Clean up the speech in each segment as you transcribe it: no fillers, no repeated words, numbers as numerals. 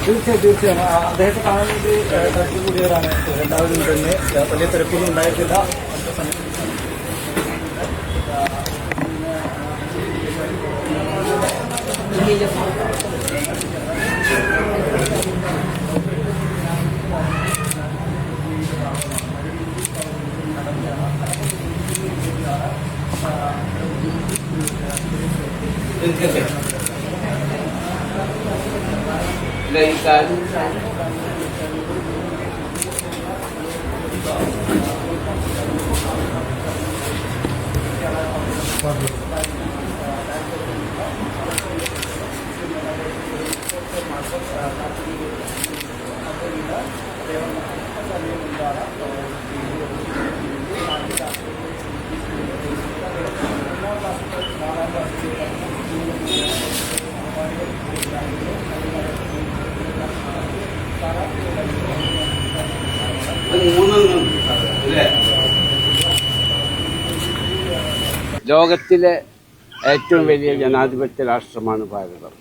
തീർച്ചയായും അദ്ദേഹത്തെ കാണാൻ വേണ്ടി തിരക്ക് കൂടിയവരാണ് എല്ലാവരും തന്നെ. വലിയ തിരക്കൊന്നും ഉണ്ടായിട്ടില്ല. ലോകത്തിലെ ഏറ്റവും വലിയ ജനാധിപത്യ രാഷ്ട്രമാണ് ഭാരതം.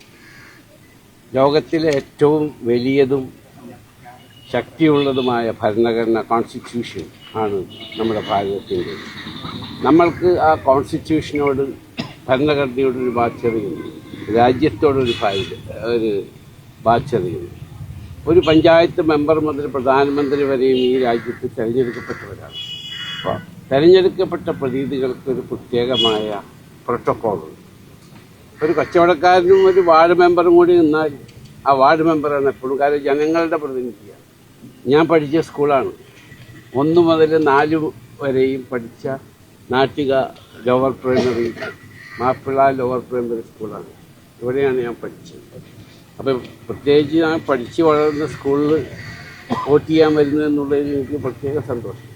ലോകത്തിലെ ഏറ്റവും വലിയതും ശക്തിയുള്ളതുമായ ഭരണഘടന കോൺസ്റ്റിറ്റ്യൂഷൻ ആണ് നമ്മുടെ ഭാരതത്തിൻ്റെ. നമ്മൾക്ക് ആ കോൺസ്റ്റിറ്റ്യൂഷനോട് ഭരണഘടനയോടൊരു ബാധ്യതയുണ്ട്, രാജ്യത്തോടൊരു ബാധ്യതയുണ്ട്. ഒരു പഞ്ചായത്ത് മെമ്പർ മുതൽ പ്രധാനമന്ത്രി വരെയും ഈ രാജ്യത്ത് തിരഞ്ഞെടുക്കപ്പെട്ടവരാണ്. അപ്പോൾ തിരഞ്ഞെടുക്കപ്പെട്ട പ്രതിനിധികൾക്ക് ഒരു പ്രത്യേകമായ പ്രോട്ടോക്കോളുണ്ട്. ഒരു കച്ചവടക്കാരനും ഒരു വാർഡ് മെമ്പറും കൂടി നിന്നാൽ ആ വാർഡ് മെമ്പറാണ് എപ്പോഴും, കാരണം ജനങ്ങളുടെ പ്രതിനിധിയാണ്. ഞാൻ പഠിച്ച സ്കൂളാണ് 1 മുതൽ 4 വരെയും പഠിച്ച Nattika lower primary, Mappila lower primary സ്കൂളാണ്. ഇവിടെയാണ് ഞാൻ പഠിച്ചത്. അപ്പം പ്രത്യേകിച്ച് ഞാൻ പഠിച്ച് വളർന്ന സ്കൂളിൽ വോട്ട് ചെയ്യാൻ വരുന്നതെന്നുള്ളതിൽ എനിക്ക് പ്രത്യേക സന്തോഷം.